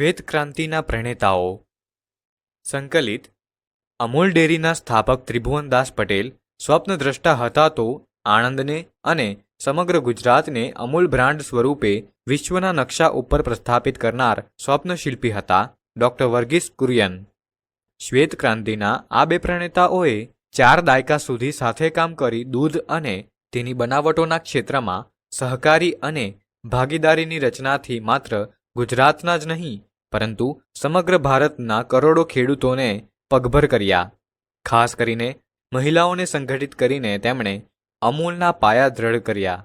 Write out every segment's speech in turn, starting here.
શ્વેત ક્રાંતિના પ્રણેતાઓ સંકલિત અમૂલ ડેરીના સ્થાપક ત્રિભુવનદાસ પટેલ સ્વપ્નદ્રષ્ટા હતા તો આણંદને અને સમગ્ર ગુજરાતને અમૂલ બ્રાન્ડ સ્વરૂપે વિશ્વના નકશા ઉપર પ્રસ્થાપિત કરનાર સ્વપ્નશિલ્પી હતા ડૉક્ટર વર્ગીસ કુરિયન. શ્વેત ક્રાંતિના આ બે પ્રણેતાઓએ 4 દાયકા સુધી સાથે કામ કરી દૂધ અને તેની બનાવટોના ક્ષેત્રમાં સહકારી અને ભાગીદારીની રચનાથી માત્ર ગુજરાતના જ નહીં પરંતુ સમગ્ર ભારતના કરોડો ખેડૂતોને પગભર કર્યા. ખાસ કરીને મહિલાઓને સંગઠિત કરીને તેમણે અમૂલના પાયા દ્રઢ કર્યા.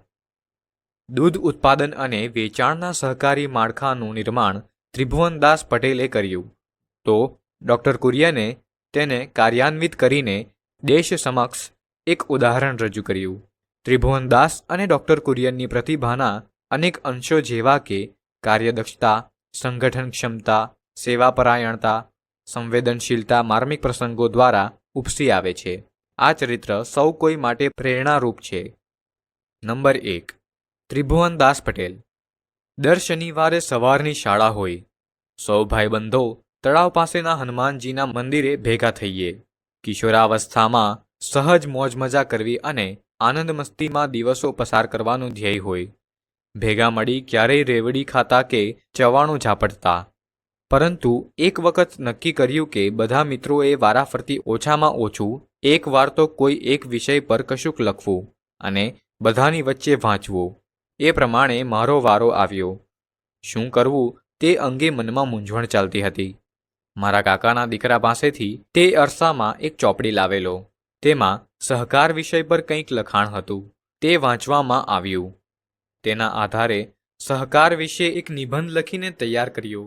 દૂધ ઉત્પાદન અને વેચાણના સહકારી માળખાનું નિર્માણ ત્રિભુવનદાસ પટેલે કર્યું તો ડૉક્ટર કુરિયને તેને કાર્યાન્વિત કરીને દેશ સમક્ષ એક ઉદાહરણ રજૂ કર્યું. ત્રિભુવનદાસ અને ડૉક્ટર કુરિયનની પ્રતિભાના અનેક અંશો જેવા કે કાર્યદક્ષતા, સંગઠન ક્ષમતા, સેવાપરાયણતા, સંવેદનશીલતા માર્મિક પ્રસંગો દ્વારા ઉપસી આવે છે. આ ચરિત્ર સૌ કોઈ માટે પ્રેરણારૂપ છે. નંબર 1. ત્રિભુવનદાસ પટેલ. દર શનિવારે સવારની શાળા હોય. સૌ ભાઈબંધો તળાવ પાસેના હનુમાનજીના મંદિરે ભેગા થઈએ. કિશોરાવસ્થામાં સહજ મોજ મજા કરવી અને આનંદ મસ્તીમાં દિવસો પસાર કરવાનું ધ્યેય હોય. ભેગા મળી ક્યારેય રેવડી ખાતા કે ચવાણું ઝાપટતા. પરંતુ એક વખત નક્કી કર્યું કે બધા મિત્રોએ વારાફરતી ઓછામાં ઓછું એક વાર તો કોઈ એક વિષય પર કશુંક લખવું અને બધાની વચ્ચે વાંચવું. એ પ્રમાણે મારો વારો આવ્યો. શું કરવું તે અંગે મનમાં મૂંઝવણ ચાલતી હતી. મારા કાકાના દીકરા પાસેથી તે અરસામાં એક ચોપડી લાવેલો. તેમાં સહકાર વિષય પર કંઈક લખાણ હતું. તે વાંચવામાં આવ્યું. તેના આધારે સહકાર વિશે એક નિબંધ લખીને તૈયાર કર્યો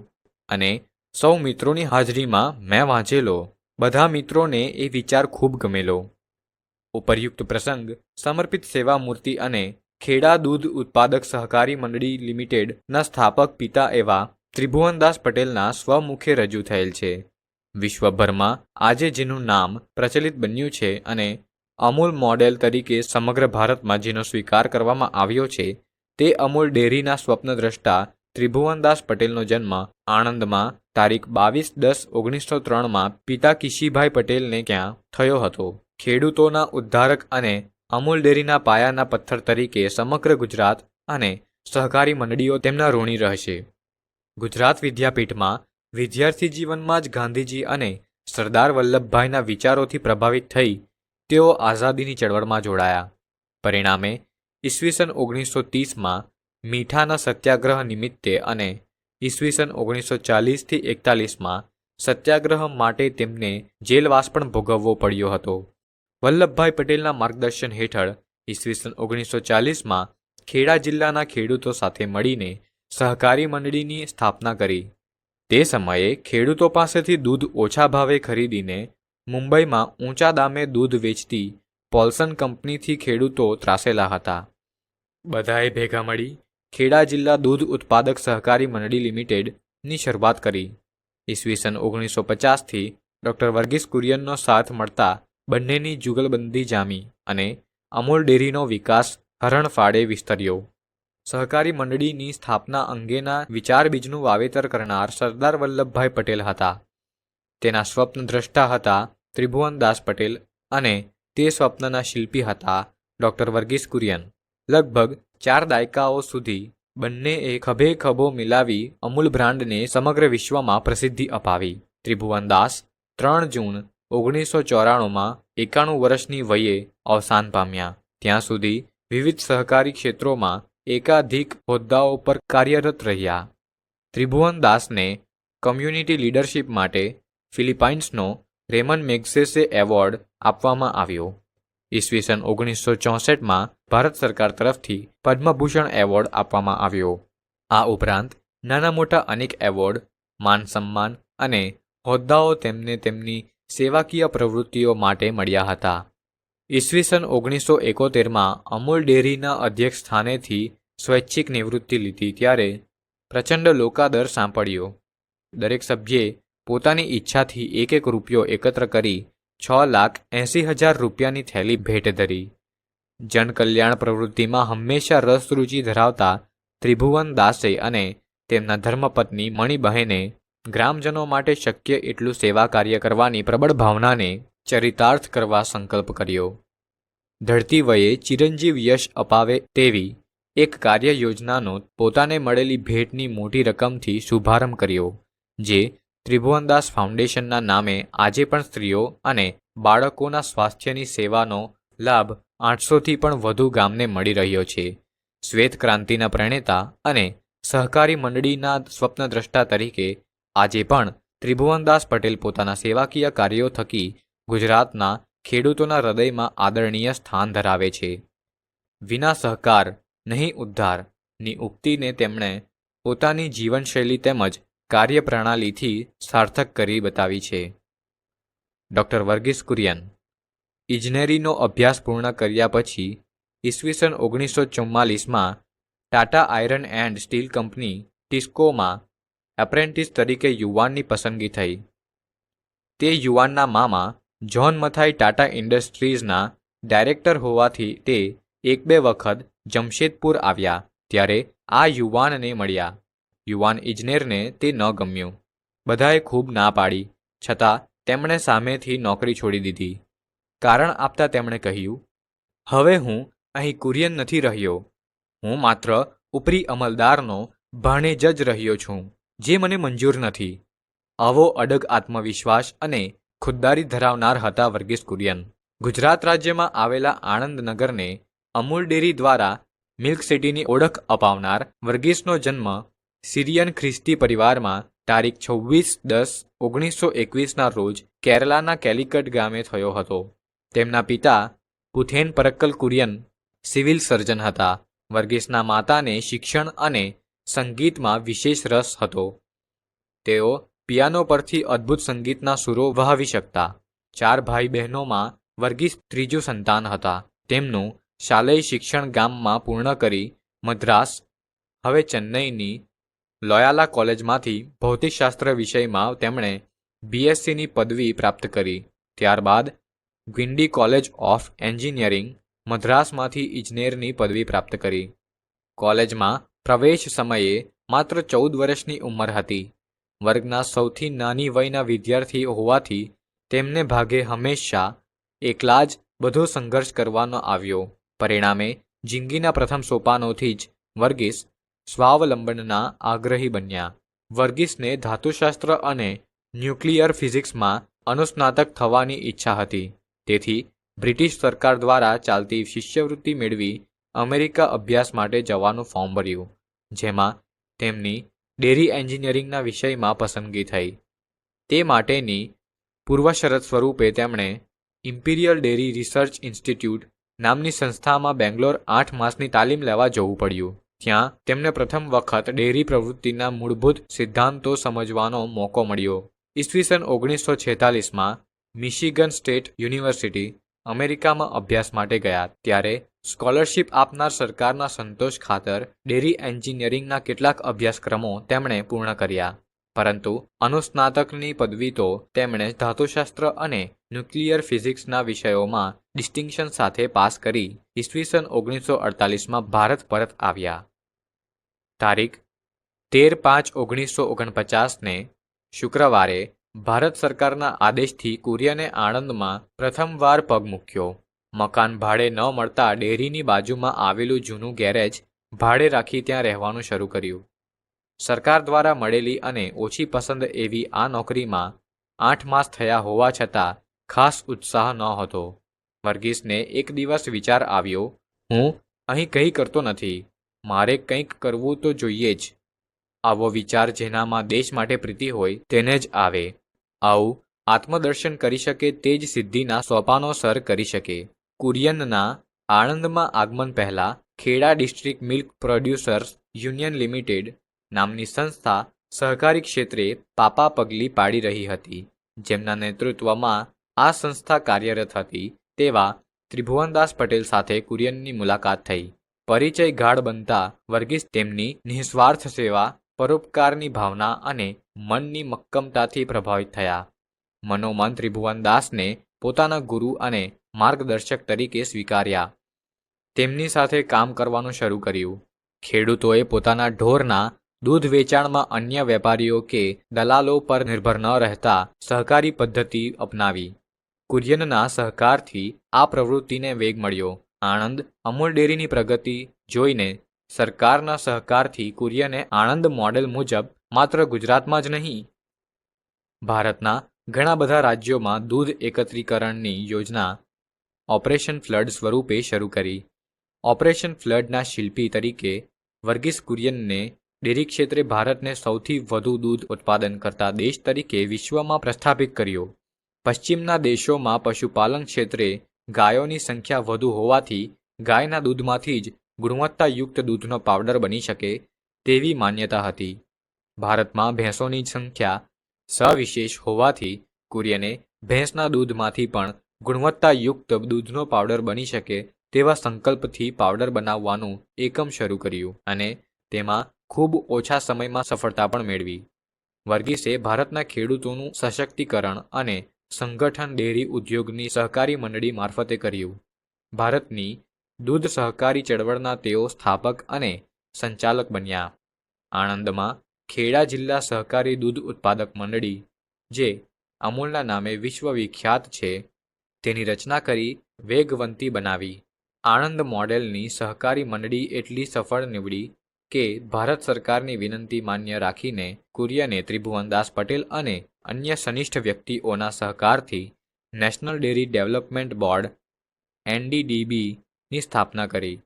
અને સૌ મિત્રોની હાજરીમાં મેં વાંચેલો. બધા મિત્રોને એ વિચાર ખૂબ ગમેલો. ઉપરયુક્ત પ્રસંગ સમર્પિત સેવા મૂર્તિ અને ખેડા દૂધ ઉત્પાદક સહકારી મંડળી લિમિટેડના સ્થાપક પિતા એવા ત્રિભુવનદાસ પટેલના સ્વમુખે રજૂ થયેલ છે. વિશ્વભરમાં આજે જેનું નામ પ્રચલિત બન્યું છે અને અમૂલ મોડેલ તરીકે સમગ્ર ભારતમાં જેનો સ્વીકાર કરવામાં આવ્યો છે તે અમૂલ ડેરીના સ્વપ્નદ્રષ્ટા ત્રિભુવનદાસ પટેલનો જન્મ આણંદમાં તારીખ 22/10/1903 પિતા કિશીભાઈ પટેલને ત્યાં થયો હતો. ખેડૂતોના ઉદ્ધારક અને અમૂલ ડેરીના પાયાના પથ્થર તરીકે સમગ્ર ગુજરાત અને સહકારી મંડળીઓ તેમના ઋણી રહેશે. ગુજરાત વિદ્યાપીઠમાં વિદ્યાર્થી જીવનમાં જ ગાંધીજી અને સરદાર વલ્લભભાઈના વિચારોથી પ્રભાવિત થઈ તેઓ આઝાદીની ચળવળમાં જોડાયા. પરિણામે ઈસવીસન 1930માં મીઠાના સત્યાગ્રહ નિમિત્તે અને ઈસવીસન 1940થી 41માં સત્યાગ્રહ માટે તેમને જેલવાસ પણ ભોગવવો પડ્યો હતો. વલ્લભભાઈ પટેલના માર્ગદર્શન હેઠળ ઈસવીસન 1940માં ખેડા જિલ્લાના ખેડૂતો સાથે મળીને સહકારી મંડળીની સ્થાપના કરી. તે સમયે ખેડૂતો પાસેથી દૂધ ઓછા ભાવે ખરીદીને મુંબઈમાં ઊંચા દામે દૂધ વેચતી પોલ્સન કંપનીથી ખેડૂતો ત્રાસેલા હતા. બધાએ ભેગા મળી ખેડા જિલ્લા દૂધ ઉત્પાદક સહકારી મંડળી લિમિટેડની શરૂઆત કરી. ઈસવીસન 1950થી ડૉક્ટર વર્ગીસ કુરિયનનો સાથ મળતા બંનેની જુગલબંધી જામી અને અમૂલ ડેરીનો વિકાસ હરણફાળે વિસ્તર્યો. સહકારી મંડળીની સ્થાપના અંગેના વિચાર બીજનું વાવેતર કરનાર સરદાર વલ્લભભાઈ પટેલ હતા. તેના સ્વપ્નદ્રષ્ટા હતા ત્રિભુવનદાસ પટેલ અને તે સ્વપ્નના શિલ્પી હતા ડૉક્ટર વર્ગીસ કુરિયન. લગભગ 4 દાયકાઓ સુધી બંનેએ ખભે ખભો મિલાવી અમૂલ બ્રાન્ડને સમગ્ર વિશ્વમાં પ્રસિદ્ધિ અપાવી. ત્રિભુવનદાસ 3 જૂન 1994માં 91 વર્ષની વયે અવસાન પામ્યા. ત્યાં સુધી વિવિધ સહકારી ક્ષેત્રોમાં એકાધિક હોદ્દાઓ પર કાર્યરત રહ્યા. ત્રિભુવનદાસને કમ્યુનિટી લીડરશિપ માટે ફિલિપાઇન્સનો રેમન મેગ્સેસે એવોર્ડ આપવામાં આવ્યો. ઈસવીસન 1964માં ભારત સરકાર તરફથી પદ્મભૂષણ એવોર્ડ આપવામાં આવ્યો. આ ઉપરાંત નાના મોટા અનેક એવોર્ડ, માન સન્માન અને હોદ્દાઓ તેમને તેમની સેવાકીય પ્રવૃત્તિઓ માટે મળ્યા હતા. ઈસવીસન 1971માં અમૂલ ડેરીના અધ્યક્ષ સ્થાનેથી સ્વૈચ્છિક નિવૃત્તિ લીધી ત્યારે પ્રચંડ લોકાદર સાંપડ્યો. દરેક સભ્યે પોતાની ઈચ્છાથી એક રૂપિયો એકત્ર કરી 6,80,000 રૂપિયાની થેલી ભેટ ધરી. જનકલ્યાણ પ્રવૃત્તિમાં હંમેશા રસ રુચિ ધરાવતા ત્રિભુવનદાસે અને તેમના ધર્મપત્ની મણિબહેને ગ્રામજનો માટે શક્ય એટલું સેવા કાર્ય કરવાની પ્રબળ ભાવનાને ચરિતાર્થ કરવા સંકલ્પ કર્યો. ઢળતી વયે ચિરંજીવ યશ અપાવે તેવી એક કાર્ય યોજનાનો પોતાને મળેલી ભેટની મોટી રકમથી શુભારંભ કર્યો, જે ત્રિભુવનદાસ ફાઉન્ડેશનના નામે આજે પણ સ્ત્રીઓ અને બાળકોના સ્વાસ્થ્યની સેવાનો લાભ 800થી પણ વધુ ગામને મળી રહ્યો છે. શ્વેત ક્રાંતિના પ્રણેતા અને સહકારી મંડળીના સ્વપ્નદ્રષ્ટા તરીકે આજે પણ ત્રિભુવનદાસ પટેલ પોતાના સેવાકીય કાર્યો થકી ગુજરાતના ખેડૂતોના હૃદયમાં આદરણીય સ્થાન ધરાવે છે. વિના સહકાર નહીં ઉદ્ધારની ઉક્તિને તેમણે પોતાની જીવનશૈલી તેમજ કાર્યપ્રણાલીથી સાર્થક કરી બતાવી છે. ડૉક્ટર વર્ગીસ કુરિયન ઇજનેરીનો અભ્યાસ પૂર્ણ કર્યા પછી ઈસવીસન 1944માં Tata iron and steel company ટિસ્કોમાં એપ્રેન્ટિસ તરીકે યુવાનની પસંદગી થઈ. તે યુવાનના મામા જ્હોન મથાઈ ટાટા ઇન્ડસ્ટ્રીઝના ડાયરેક્ટર હોવાથી તે 1-2 વખત જમશેદપુર આવ્યા ત્યારે આ યુવાનને મળ્યા. યુવાન ઇજનેરને તે ન ગમ્યું. બધાએ ખૂબ ના પાડી, છતાં તેમણે સામેથી નોકરી છોડી દીધી. કારણ આપતા તેમણે કહ્યું, હવે હું અહીં કુરિયન નથી રહ્યો. હું માત્ર ઉપરી અમલદારનો ભાણેજ જ રહ્યો છું, જે મને મંજૂર નથી. આવો અડગ આત્મવિશ્વાસ અને ખુદદારી ધરાવનાર હતા વર્ગીસ કુરિયન. ગુજરાત રાજ્યમાં આવેલા આણંદ નગરને અમૂલ ડેરી દ્વારા મિલ્ક સિટીની ઓળખ અપાવનાર વર્ગીસનો જન્મ સિરિયન ખ્રિસ્તી પરિવારમાં તારીખ 26/10/1921ના રોજ કેરલાના કેલિકટ ગામે થયો હતો. તેમના પિતા પુથેન પરક્કલ કુરિયન સિવિલ સર્જન હતા. વર્ગીસના માતાને શિક્ષણ અને સંગીતમાં વિશેષ રસ હતો. તેઓ પિયાનો પરથી અદ્ભુત સંગીતના સૂરો વહાવી શકતા. 4 ભાઈ બહેનોમાં વર્ગીસ ત્રીજું સંતાન હતા. તેમનું શાલેય શિક્ષણ ગામમાં પૂર્ણ કરી મદ્રાસ, હવે ચેન્નઈની લોયાલા કોલેજમાંથી ભૌતિકશાસ્ત્ર વિષયમાં તેમણે BScની પદવી પ્રાપ્ત કરી. ત્યારબાદ ગ્વિન્ડી કોલેજ ઓફ એન્જિનિયરિંગ મદ્રાસમાંથી ઇજનેરની પદવી પ્રાપ્ત કરી. કોલેજમાં પ્રવેશ સમયે માત્ર 14 વર્ષની ઉંમર હતી. વર્ગના સૌથી નાની વયના વિદ્યાર્થી હોવાથી તેમને ભાગે હંમેશા એકલા જ બધો સંઘર્ષ કરવાનો આવ્યો. પરિણામે જિંદગીના પ્રથમ સોપાનોથી જ વર્ગીસ સ્વાવલંબનના આગ્રહી બન્યા. વર્ગીસને ધાતુશાસ્ત્ર અને ન્યુક્લિયર ફિઝિક્સમાં અનુસ્નાતક થવાની ઈચ્છા હતી. તેથી બ્રિટિશ સરકાર દ્વારા ચાલતી શિષ્યવૃત્તિ મેળવી અમેરિકા અભ્યાસ માટે જવાનું ફોર્મ ભર્યું, જેમાં તેમની ડેરી એન્જિનિયરિંગના વિષયમાં પસંદગી થઈ. તે માટેની પૂર્વશરત સ્વરૂપે તેમણે ઇમ્પિરિયલ ડેરી રિસર્ચ ઇન્સ્ટિટ્યૂટ નામની સંસ્થામાં બેંગ્લોર 8 માસની તાલીમ લેવા જવું પડ્યું. ત્યાં તેમને પ્રથમ વખત ડેરી પ્રવૃત્તિના મૂળભૂત સિદ્ધાંતો સમજવાનો મોકો મળ્યો. ઈસવીસન 1946માં મિશિગન સ્ટેટ યુનિવર્સિટી અમેરિકામાં અભ્યાસ માટે ગયા ત્યારે સ્કોલરશિપ આપનાર સરકારના સંતોષ ખાતર ડેરી એન્જિનિયરિંગના કેટલાક અભ્યાસક્રમો તેમણે પૂર્ણ કર્યા. પરંતુ અનુસ્નાતકની પદવી તો તેમણે ધાતુશાસ્ત્ર અને ન્યુક્લિયર ફિઝિક્સના વિષયોમાં ડિસ્ટિંક્શન સાથે પાસ કરી ઈસવીસન 1948માં ભારત પરત આવ્યા. તારીખ 13/5/1949ને શુક્રવારે ભારત સરકારના આદેશથી કુરિયને આણંદમાં પ્રથમવાર પગ મૂક્યો. મકાન ભાડે ન મળતા ડેરીની બાજુમાં આવેલું જૂનું ગેરેજ ભાડે રાખી ત્યાં રહેવાનું શરૂ કર્યું. સરકાર દ્વારા મળેલી અને ઓછી પસંદ એવી આ નોકરીમાં 8 માસ થયા હોવા છતાં ખાસ ઉત્સાહ નહોતો. વર્ગીસને એક દિવસ વિચાર આવ્યો, હું અહીં કંઈ કરતો નથી, મારે કંઈક કરવું તો જોઈએ જ. આવો વિચાર જેનામાં દેશ માટે પ્રીતિ હોય તેને જ આવે. આવું આત્મદર્શન કરી શકે તે જ સિદ્ધિના સોપાનો સર કરી શકે. કુરિયનના આણંદમાં આગમન પહેલાં Kheda district milk producers union limited નામની સંસ્થા સહકારી ક્ષેત્રે પાપા પગલી પાડી રહી હતી. જેમના નેતૃત્વમાં આ સંસ્થા કાર્યરત હતી તેવા ત્રિભુવનદાસ પટેલ સાથે કુરિયનની મુલાકાત થઈ. પરિચય ગાઢ બનતા વર્ગીસ તેમની નિઃસ્વાર્થ સેવા, પરોપકારની ભાવના અને મનની મક્કમતાથી પ્રભાવિત થયા. મનોમન ત્રિભુવનદાસને પોતાના ગુરુ અને માર્ગદર્શક તરીકે સ્વીકાર્યા. તેમની સાથે કામ કરવાનું શરૂ કર્યું. ખેડૂતોએ પોતાના ઢોરના દૂધ વેચાણમાં અન્ય વેપારીઓ કે દલાલો પર નિર્ભર ન રહેતા સહકારી પદ્ધતિ અપનાવી. કુરિયનના સહકારથી આ પ્રવૃત્તિને વેગ મળ્યો. આણંદ અમૂલ ડેરીની પ્રગતિ જોઈને સરકારના સહકારથી કુરિયને આણંદ મોડેલ મુજબ માત્ર ગુજરાતમાં જ નહીં, ભારતના ઘણા બધા રાજ્યોમાં દૂધ એકત્રીકરણની યોજના ઓપરેશન ફ્લડ સ્વરૂપે શરૂ કરી. ઓપરેશન ફ્લડના શિલ્પી તરીકે વર્ગીસ કુરિયનને ડેરી ક્ષેત્રે ભારતને સૌથી વધુ દૂધ ઉત્પાદન કરતા દેશ તરીકે વિશ્વમાં પ્રસ્થાપિત કર્યો. પશ્ચિમના દેશોમાં પશુપાલન ક્ષેત્રે ગાયોની સંખ્યા વધુ હોવાથી ગાયના દૂધમાંથી જ ગુણવત્તાયુક્ત દૂધનો પાવડર બની શકે તેવી માન્યતા હતી. ભારતમાં ભેંસોની સંખ્યા સવિશેષ હોવાથી કુરિયને ભેંસના દૂધમાંથી પણ ગુણવત્તાયુક્ત દૂધનો પાવડર બની શકે તેવા સંકલ્પથી પાવડર બનાવવાનું એકમ શરૂ કર્યું અને તેમાં ખૂબ ઓછા સમયમાં સફળતા પણ મેળવી. વર્ગીસે ભારતના ખેડૂતોનું સશક્તિકરણ અને સંગઠન ડેરી ઉદ્યોગની સહકારી મંડળી મારફતે કર્યું. ભારતની દૂધ સહકારી ચળવળના તેઓ સ્થાપક અને સંચાલક બન્યા. આણંદમાં ખેડા જિલ્લા સહકારી દૂધ ઉત્પાદક મંડળી, જે અમૂલના નામે વિશ્વવિખ્યાત છે, તેની રચના કરી વેગવંતી બનાવી. આણંદ મોડેલની સહકારી મંડળી એટલી સફળ નીવડી કે ભારત સરકારની વિનંતી માન્ય રાખીને કુરિયને ત્રિભુવનદાસ પટેલ અને અન્ય સનિષ્ઠ વ્યક્તિઓના સહકારથી national dairy development board NDDB ની સ્થાપના કરી.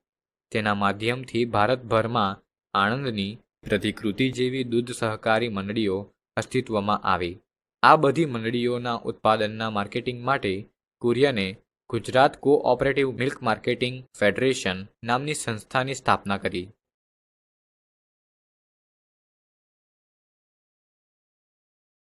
તેના માધ્યમથી ભારતભરમાં આણંદની પ્રતિકૃતિ જેવી દૂધ સહકારી મંડળીઓ અસ્તિત્વમાં આવી. આ બધી મંડળીઓના ઉત્પાદનના માર્કેટિંગ માટે કુરિયને Gujarat cooperative milk marketing federation નામની સંસ્થાની સ્થાપના કરી.